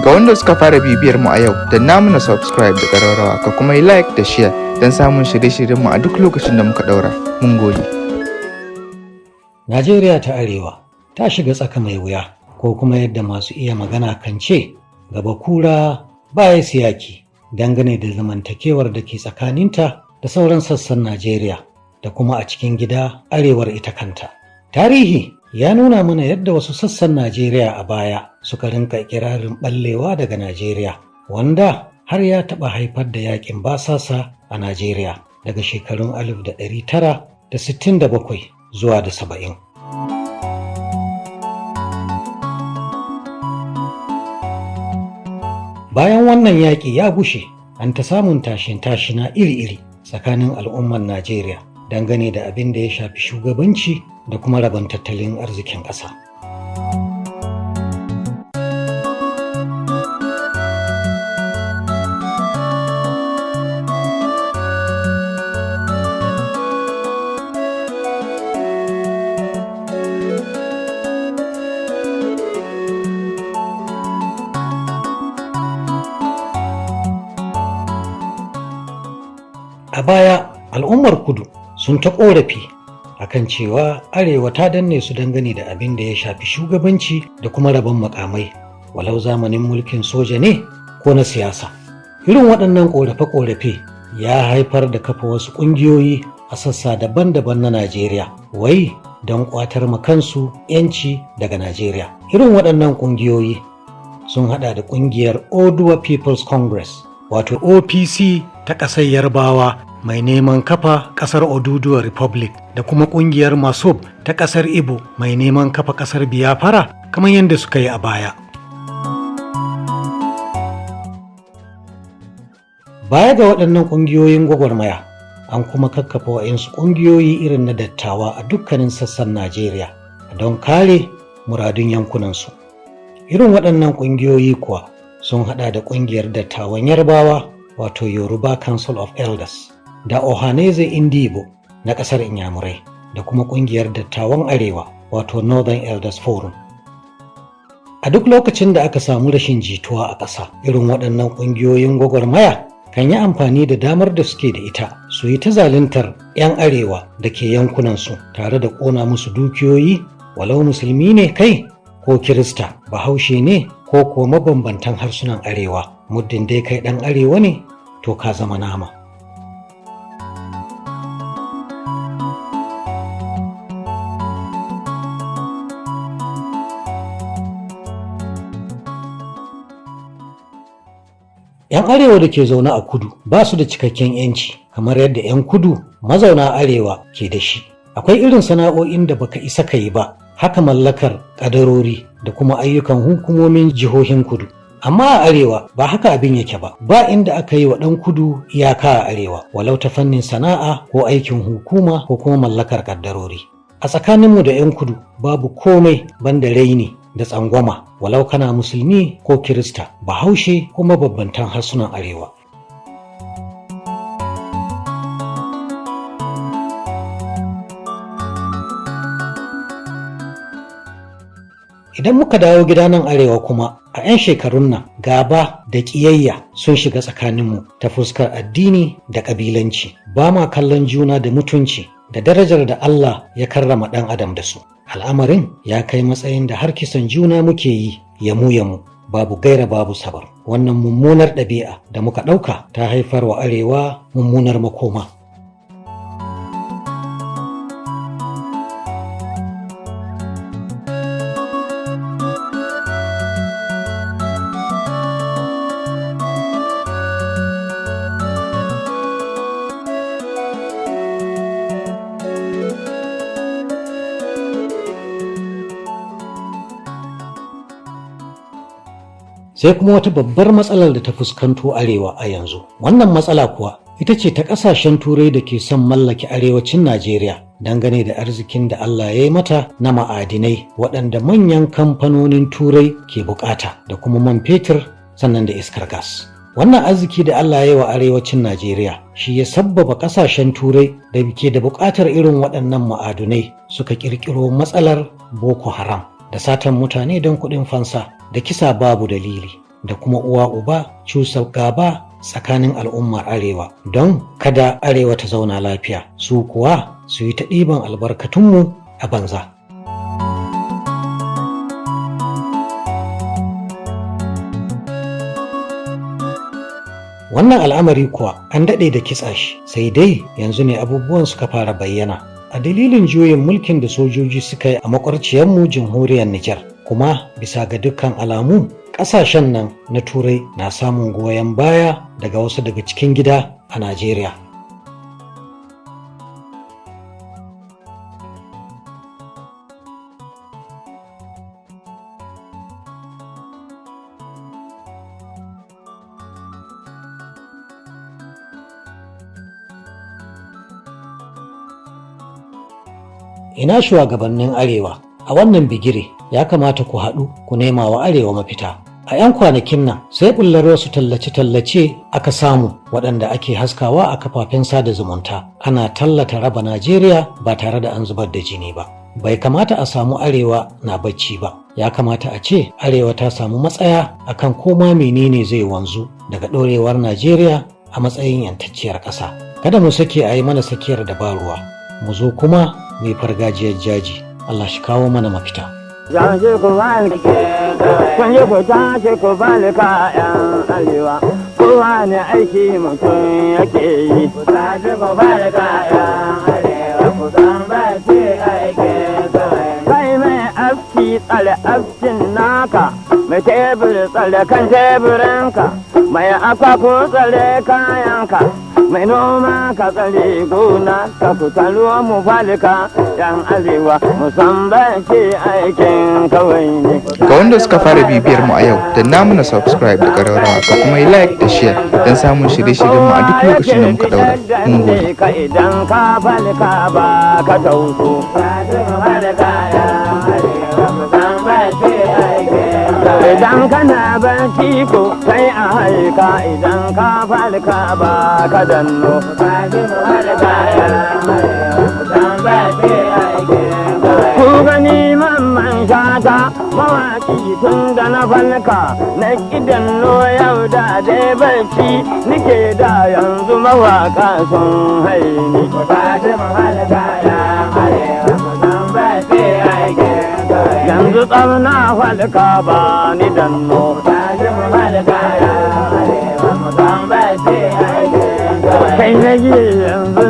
Ga wanda suka fara bibiyar mu a yau, danna mana subscribe da ƙararrawa ka kuma yi like da share don samun shirye-shiryen mu a duk lokacin da muka ɗaura. Mun gode. Najeriya ta Arewa ta shiga tsaka mai wuya, ko kuma yadda masu iya magana kan ce, gaba kura baya siyaki, dangane da zamantakewar da ke tsakaninta da sauran sassan Najeriya da kuma a cikin gida arewar ita kanta. Tarihi ya nuna mana yadda wasu sassan Najeriya a baya suka rinka ikirarin ɓallewa daga Najeriya, wanda har ya taɓa haifar da yaƙin basasa a Najeriya daga shekarun 1967 zuwa da 70. Bayan wannan yaƙi ya gushe, an ta samun tashin-tashina iri-iri tsakanin al'ummar Najeriya dangane da abin da ya shafi shugabanci da kuma rabon tattalin arzikin ƙasa. A baya, al'ummar kudu sun ta ƙorafi akan cewa arewa ta danne su dangane da abin da ya shafi shugabanci da kuma rabon makamai, walau zamanin mulkin soja ne ko na siyasa. Irin waɗannan ƙorafe-ƙorafe ya haifar da kafa wasu ƙungiyoyi a sassa daban-daban na Najeriya, wai don ƙwatar kansu 'yanci daga Najeriya. Irin waɗannan ƙungiyoyi sun haɗa da ƙungiyar Oduwa People's Congress, wato OPC ta ƙasar Yarbawa mai neman kafa ƙasar Oduduwa Republic, da kuma ƙungiyar Masob ta ƙasar Igbo mai neman kafa ƙasar Biafra kamar yadda suka yi a baya. Baya ga waɗannan ƙungiyoyin gwagwarmaya, an kuma kakkafa waɗansu ƙungiyoyi irin na dattawa a dukkanin sassan Najeriya don kare muradun yankunansu. Irin waɗannan ƙungiyoyi kuwa sun haɗa da ƙungiyar dattawan Yarbawa, wato Yoruba Council of Elders, da Ohaneze Indibo na ƙasar Inyamurai, da kuma ƙungiyar dattawan Arewa, wato Northern Elders Forum. A duk lokacin da aka samu rashin jituwa a ƙasa, irin waɗannan ƙungiyoyin gwagwarmaya kan yi amfani da damar da suke da ita su yi ta zaluntar 'yan Arewa da ke yankunansu tare da ƙona musu dukiyoyi, walau musulmi ne kai ko Kirista, Bahaushe ne ko kuwa mabambantan harsunan Arewa. Muddin dai kai ɗan Arewa ne, to ka zama nama. ‘Yan Arewa da ke zaune a kudu ba su da cikakken ‘yanci kamar yadda ‘yan kudu mazauna Arewa ke da shi. Akwai irin sana'o'in da baka isa ka yi ba, haka mallakar ƙadarori da kuma ayyukan hukumomin jihohin kudu. Amma a Arewa ba haka abin yake ba, ba inda aka yi wa ɗan kudu iyaka a Arewa, walau ta fannin sana'a ko aikin hukuma ko kuma mallakar ƙaddarori. A tsakaninmu da 'yan kudu babu komai banda raini da tsangwama, walau kana musulmi ko Kirista, Bahaushe ko mabambantan harsunan Arewa. Idan muka dawo gida nan Arewa kuma, a 'yan shekarun nan gaba da ƙiyayya sun shiga tsakaninmu ta fuskar addini da ƙabilanci. Ba ma kallon juna da mutunci da darajar da Allah ya karrama ɗan adam da su. Al'amarin ya kai matsayin da har kisan juna muke yi yamu, babu gaira babu sabar. Wannan mummunar ɗabi'a da muka ɗauka ta haifar wa Arewa mummunar makoma. Sai kuma wata babbar matsalar da ta fuskanto Arewa a yanzu. Wannan matsala kuwa ita ce ta ƙasashen Turai da ke son mallake arewacin Najeriya dangane da arzikin da Allah ya yi mata na ma'adinai waɗanda manyan kamfanonin Turai ke bukata, da kuma man fetur sannan da iskar gas. Wannan arziki da Allah ya yi wa arewacin Najeriya shi ya sabbaba ƙasashen Turai da ke da buƙatar irin waɗannan ma'adinai suka ƙirƙiro matsalar Boko Haram da satan mutane don kuɗin fansa da kisa babu dalili. da kuma uwa uba cusa gaba tsakanin al'ummar arewa don kada arewa ta zauna lafiya, su kuwa su yi ta ɗiban albarkatunmu a banza. Wannan al'amari kuwa an daɗe da kitsa shi, sai dai yanzu ne abubuwan suka fara bayyana a dalilin juyin mulkin da sojoji suka yi a makwarciyarmu jamhuriyar Nijar. Kuma bisa ga dukkan alamu ƙasashen nan na turai na samun goyon baya daga wasu daga cikin gida a Najeriya. Ina shugabannin arewa a wannan bigire ya kamata ku haɗu ku nema wa arewa mafita. A 'yan kwanakin nan sai bullar wasu tallace-tallace aka samu waɗanda ake haskawa a kafafen sada zumunta, ana tallata raba Najeriya ba tare da an zubar da jini ba. Bai kamata a samu arewa na bacci ba, ya kamata a ce arewa ta samu matsaya akan koma menene zai wanzu daga ɗorewar Najeriya a matsayin yantacciyar ƙasa. Kada mu sake a yi mana sakiyar da ba ruwa, mu zo kuma mai fargajiyar jaji. Allah shi kawo mana mafita. Jaje ku bani kun yi ku tashi ku bani kayan arewa, kowa ne aiki mutum yake yi. Ku tashi ku bani kayan arewa, ku san ba ce aiki kawai. Kai mai aski tsale askin naka, mai tebur tsale kan teburinka, mai akwaku tsale kayanka, mai noma ka tsare gona ka kutalo mu falika yan arewa musamman ke aikin kawai ne. Ga wanda suka fara bibiyar mu a yau, danna mana subscribe da ƙararrawa ka kuma yi like da share don samun shirye-shiryen mu a duk lokacin da muka daura. Mun gode. Ka idan ka falika ba ka tauso. Idan kana barci ko sai a haika, idan ka falka ba ka danno. Ku gani mamman shata mawaki tun da na falka na kidan yau da dai barci nike da yanzu mawaka sun haini. Yanzu tsarna falka ba ni danno. Kai na yi yanzu